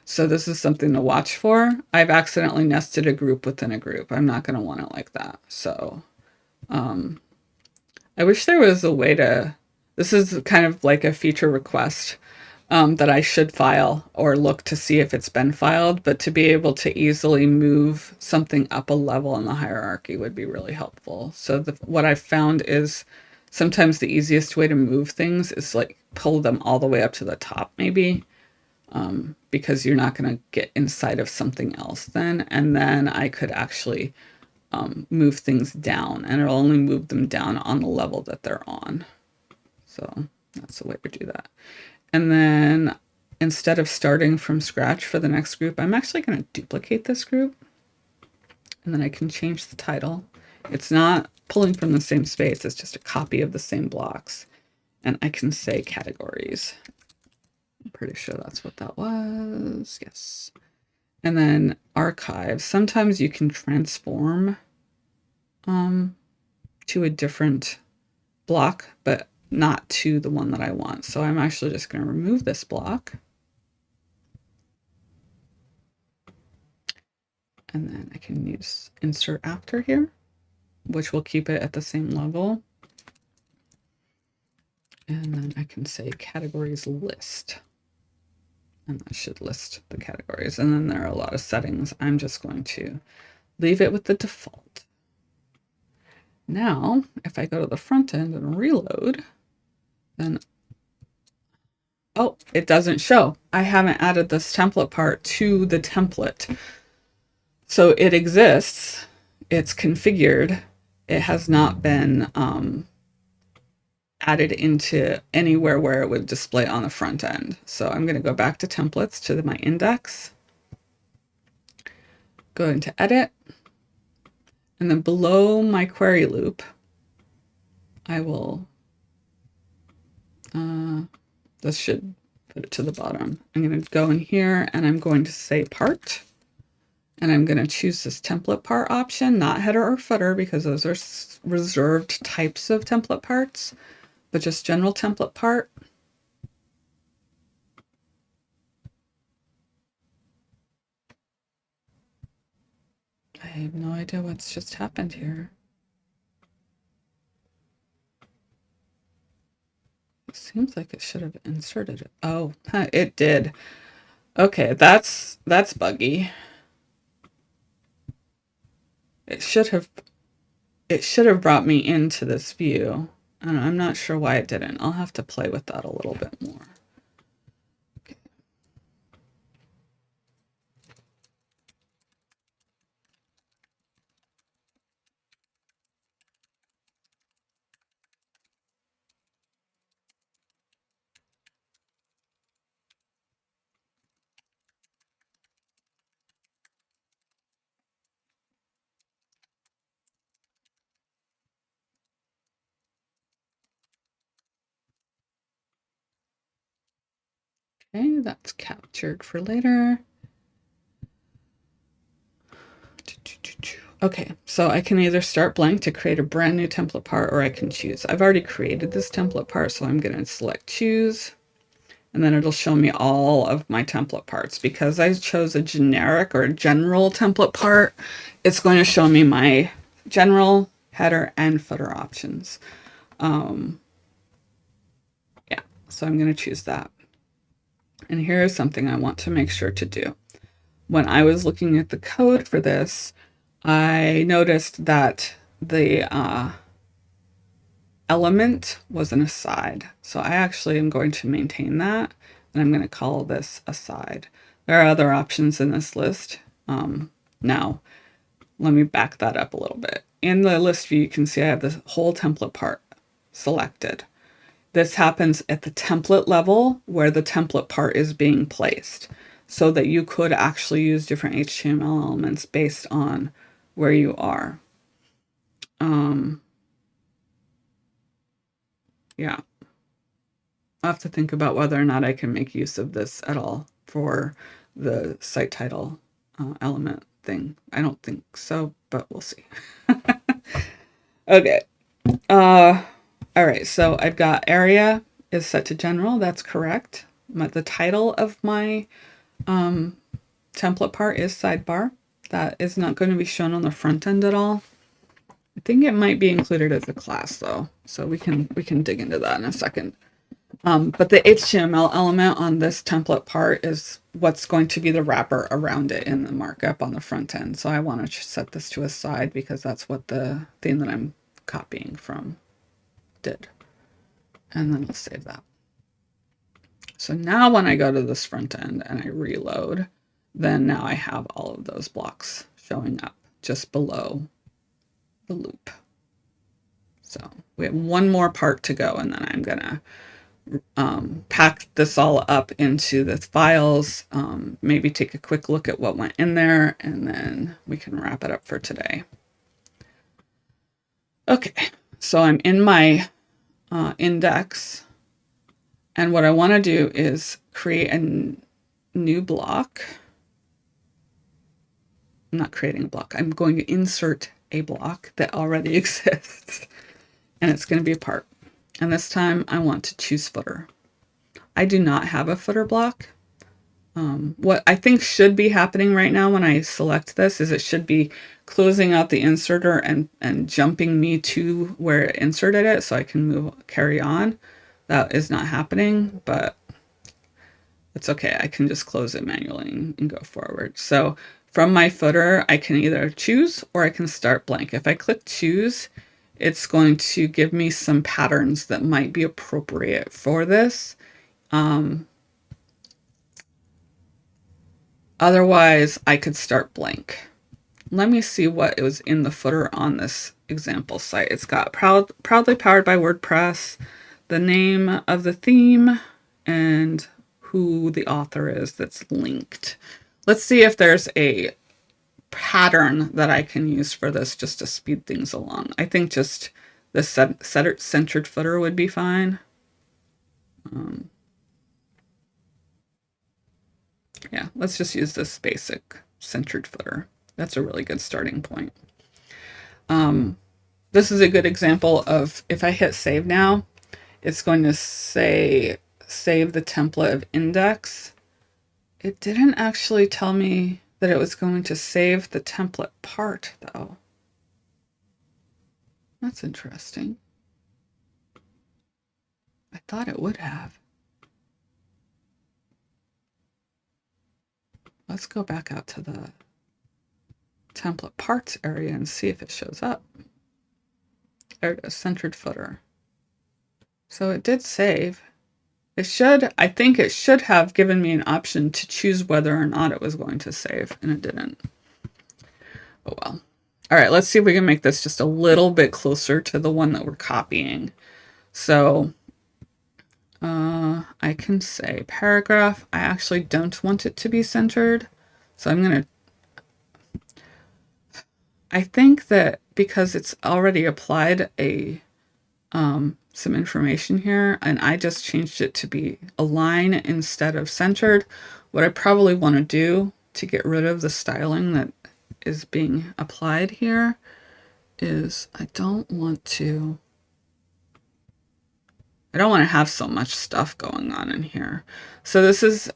so this is something to watch for. I've accidentally nested a group within a group. I'm not going to want it like that. So I wish there was a way to, this is kind of like a feature request that I should file or look to see if it's been filed, but to be able to easily move something up a level in the hierarchy would be really helpful. So what I've found is sometimes the easiest way to move things is like pull them all the way up to the top maybe, because you're not going to get inside of something else then. And then I could actually move things down, and it'll only move them down on the level that they're on. So that's the way to do that. And then instead of starting from scratch for the next group, I'm actually going to duplicate this group. And then I can change the title. It's not pulling from the same space. It's just a copy of the same blocks. And I can say categories. I'm pretty sure that's what that was. Yes. And then archives. Sometimes you can transform to a different block, but not to the one that I want. So I'm actually just going to remove this block. And then I can use insert after here, which will keep it at the same level. And then I can say categories list. And that should list the categories. And then there are a lot of settings. I'm just going to leave it with the default. Now, if I go to the front end and reload, then, oh, it doesn't show. I haven't added this template part to the template. So it exists, it's configured, it has not been added into anywhere where it would display on the front end. So I'm going to go back to templates to my index, go into edit, and then below my query loop, I will, this should put it to the bottom. I'm going to go in here and I'm going to say part. And I'm going to choose this template part option, not header or footer, because those are reserved types of template parts, but just general template part. I have no idea what's just happened here. It seems like it should have inserted it. Oh, it did. Okay, that's buggy. It should have brought me into this view, and I'm not sure why it didn't. I'll have to play with that a little bit more. Okay. Okay, that's captured for later. Okay, so I can either start blank to create a brand new template part, or I can choose. I've already created this template part, so I'm going to select choose, and then it'll show me all of my template parts. Because I chose a generic or a general template part, it's going to show me my general, header, and footer options. Yeah, so I'm going to choose that. And here's something I want to make sure to do. When I was looking at the code for this, I noticed that the element was an aside. So I actually am going to maintain that, and I'm going to call this aside. There are other options in this list. Now, let me back that up a little bit. In the list view, you can see I have the whole template part selected. This happens at the template level where the template part is being placed, so that you could actually use different HTML elements based on where you are. Yeah. I'll have to think about whether or not I can make use of this at all for the site title element thing. I don't think so, but we'll see. Okay. All right, so I've got area is set to general. That's correct. The title of my template part is sidebar. That is not going to be shown on the front end at all. I think it might be included as a class though, so we can dig into that in a second. But the HTML element on this template part is what's going to be the wrapper around it in the markup on the front end. So I want to set this to a side because that's what the theme that I'm copying from did. And then I'll save that. So now when I go to this front end and I reload, then now I have all of those blocks showing up just below the loop. So we have one more part to go, and then I'm gonna pack this all up into the files, maybe take a quick look at what went in there, and then we can wrap it up for today. Okay, so I'm in my index, and what I want to do is create a new block. I'm not creating a block. I'm going to insert a block that already exists. and it's going to be a part. And this time I want to choose footer. I do not have a footer block. What I think should be happening right now when I select this is it should be closing out the inserter and jumping me to where it inserted it so I can carry on. That is not happening, but it's okay. I can just close it manually and go forward. So from my footer, I can either choose or I can start blank. If I click choose, it's going to give me some patterns that might be appropriate for this. Otherwise, I could start blank. Let me see what was in the footer on this example site. It's got proudly powered by WordPress, the name of the theme, and who the author is that's linked. Let's see if there's a pattern that I can use for this just to speed things along. I think just the centered footer would be fine. Yeah, let's just use this basic centered footer. That's a really good starting point. This is a good example of if I hit save now, it's going to say save the template of index. It didn't actually tell me that it was going to save the template part though. That's interesting. I thought it would have. Let's go back out to the template parts area and see if it shows up. There it is, centered footer. So it did save. It should, I think it should have given me an option to choose whether or not it was going to save, and it didn't. Oh well. All right, let's see if we can make this just a little bit closer to the one that we're copying. So I can say paragraph. I actually don't want it to be centered. So I'm going to, I think that because it's already applied some information here, and I just changed it to be align instead of centered. What I probably want to do to get rid of the styling that is being applied here is I don't want to have so much stuff going on in here. So this is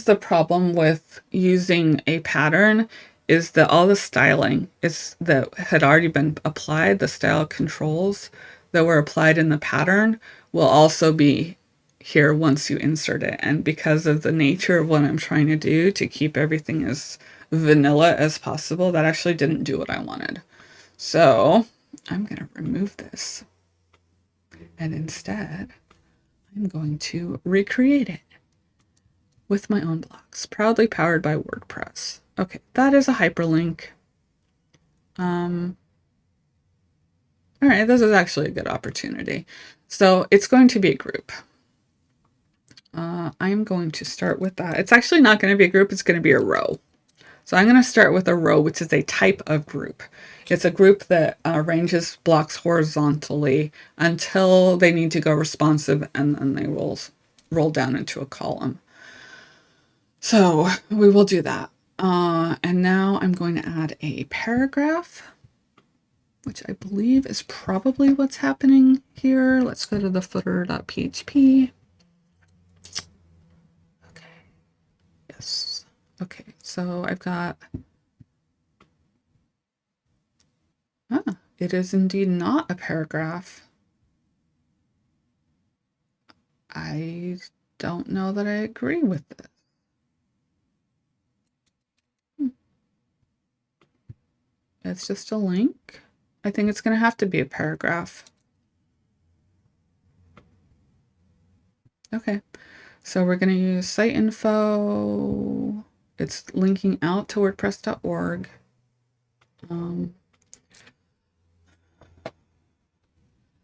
the problem with using a pattern, is that all the styling that had already been applied, the style controls that were applied in the pattern will also be here once you insert it. And because of the nature of what I'm trying to do to keep everything as vanilla as possible, that actually didn't do what I wanted. So I'm going to remove this. And instead, I'm going to recreate it with my own blocks, proudly powered by WordPress. Okay, that is a hyperlink. All right, this is actually a good opportunity. So it's going to be a group. I'm going to start with that. It's actually not going to be a group, it's going to be a row. So I'm going to start with a row, which is a type of group. It's a group that arranges blocks horizontally until they need to go responsive, and then they will roll down into a column. So we will do that. And now I'm going to add a paragraph, which I believe is probably what's happening here. Let's go to the footer.php. Okay. Yes. Okay. So I've got, it is indeed not a paragraph. I don't know that I agree with this. It's just a link. I think it's going to have to be a paragraph. Okay, so we're going to use site info. It's linking out to wordpress.org.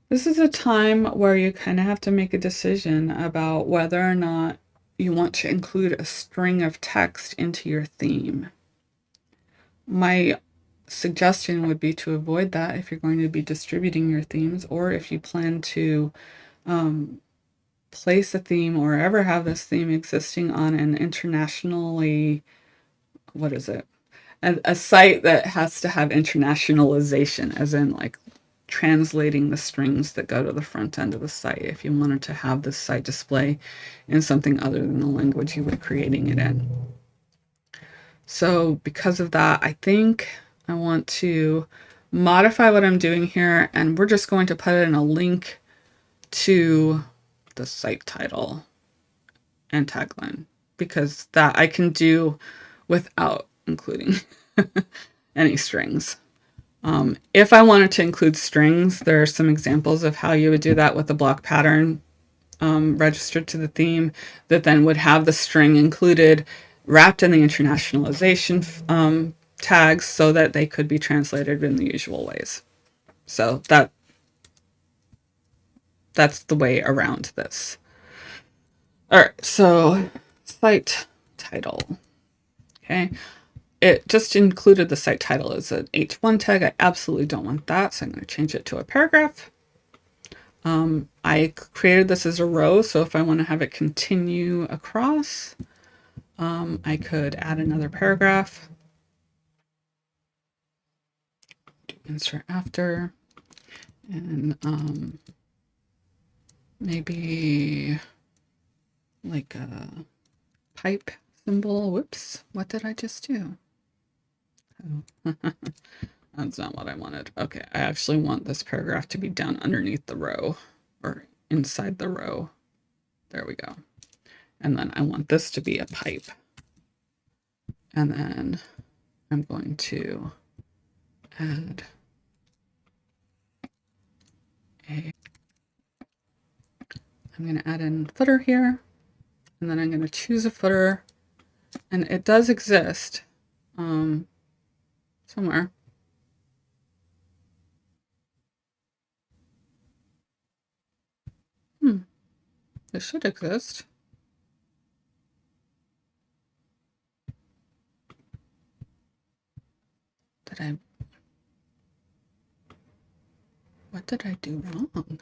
This is a time where you kind of have to make a decision about whether or not you want to include a string of text into your theme. My suggestion would be to avoid that if you're going to be distributing your themes, or if you plan to place a theme or ever have this theme existing on an internationally, a site that has to have internationalization, as in like translating the strings that go to the front end of the site if you wanted to have this site display in something other than the language you were creating it in. So because of that, I think I want to modify what I'm doing here, and we're just going to put in a link to the site title and tagline, because that I can do without including any strings. If I wanted to include strings, there are some examples of how you would do that with a block pattern registered to the theme that then would have the string included, wrapped in the internationalization tags so that they could be translated in the usual ways. So that's the way around this. All right, so site title. Okay, it just included the site title as an H1 tag. I absolutely don't want that, so I'm going to change it to a paragraph. I created this as a row, so if I want to have it continue across, I could add another paragraph. Insert after, and maybe like a pipe symbol. Whoops, what did I just do? Oh. That's not what I wanted. Okay, I actually want this paragraph to be down underneath the row or inside the row. There we go. And then I want this to be a pipe. And then I'm going to add I'm going to add in footer here, and then I'm going to choose a footer, and it does exist somewhere. It should exist. What did I do wrong? Okay,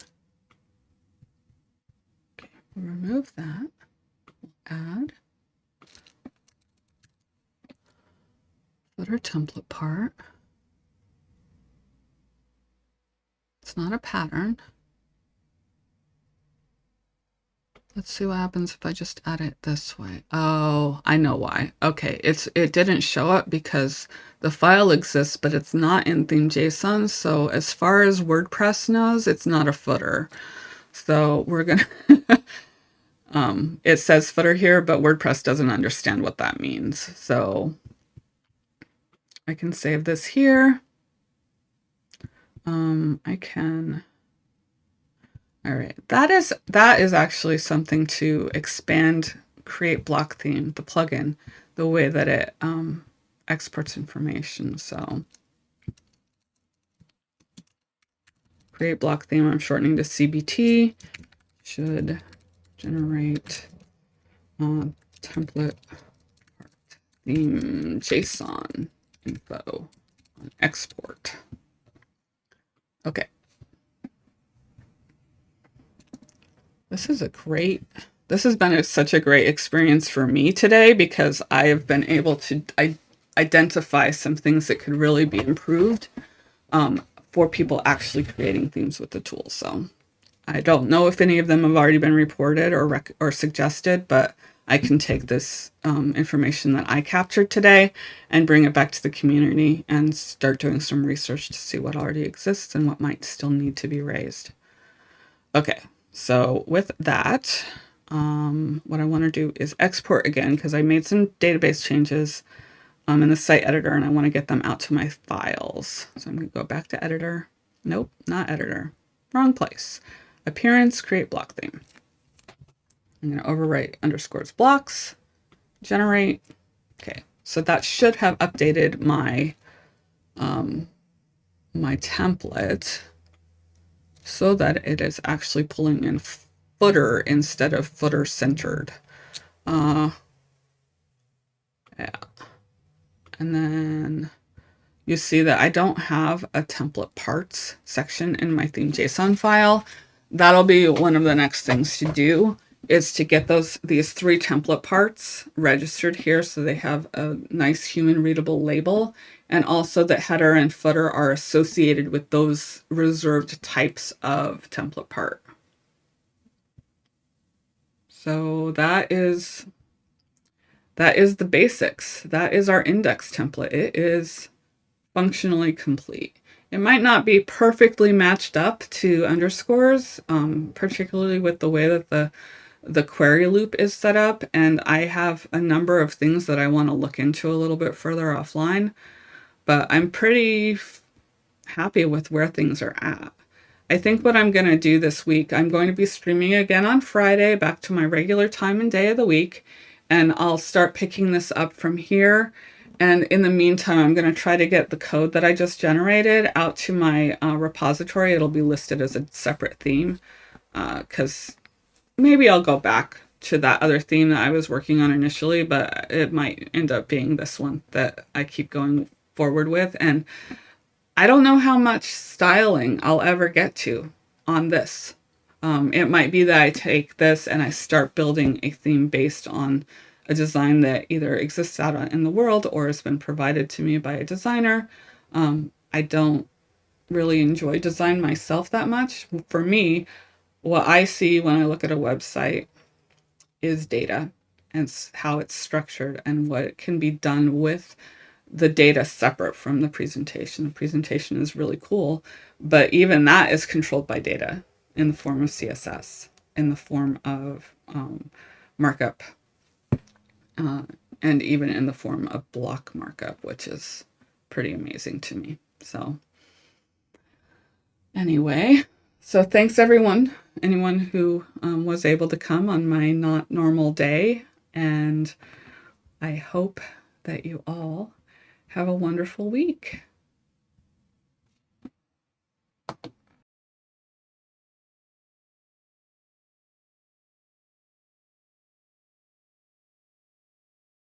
we'll remove that. Add footer template part. It's not a pattern. Let's see what happens if I just add it this way. Oh, I know why. Okay, it didn't show up because the file exists, but it's not in theme.json. So as far as WordPress knows, it's not a footer. So we're gonna, it says footer here, but WordPress doesn't understand what that means. So I can save this here. I can. All right, that is actually something to expand Create Block Theme, the plugin, the way that it exports information. So Create Block Theme, I'm shortening to CBT, should generate template theme JSON info on export. Okay. This has been such a great experience for me today because I have been able to identify some things that could really be improved for people actually creating themes with the tool. So I don't know if any of them have already been reported or suggested, but I can take this information that I captured today and bring it back to the community and start doing some research to see what already exists and what might still need to be raised. Okay. So with that, what I want to do is export again because I made some database changes in the site editor and I want to get them out to my files. So I'm going to go back to editor. Nope, not editor. Wrong place. Appearance, create block theme. I'm going to overwrite underscores blocks, generate. Okay, so that should have updated my my template so that it is actually pulling in footer instead of footer centered. Yeah. And then you see that I don't have a template parts section in my theme JSON file. That'll be one of the next things to do is to get these 3 template parts registered here so they have a nice human readable label, and also that header and footer are associated with those reserved types of template part. So that is the basics. That is our index template. It is functionally complete. It might not be perfectly matched up to underscores, particularly with the way that the query loop is set up, and I have a number of things that I want to look into a little bit further offline, but I'm pretty happy with where things are at. I think what I'm going to do this week, I'm going to be streaming again on Friday, back to my regular time and day of the week, and I'll start picking this up from here. And in the meantime, I'm going to try to get the code that I just generated out to my repository. It'll be listed as a separate theme, because maybe I'll go back to that other theme that I was working on initially, but it might end up being this one that I keep going forward with. And I don't know how much styling I'll ever get to on this. It might be that I take this and I start building a theme based on a design that either exists out in the world or has been provided to me by a designer. I don't really enjoy design myself that much. For me, what I see when I look at a website is data and how it's structured and what can be done with the data separate from the presentation. The presentation is really cool, but even that is controlled by data in the form of CSS, in the form of markup, and even in the form of block markup, which is pretty amazing to me. So anyway, so thanks anyone who was able to come on my not normal day, and I hope that you all have a wonderful week.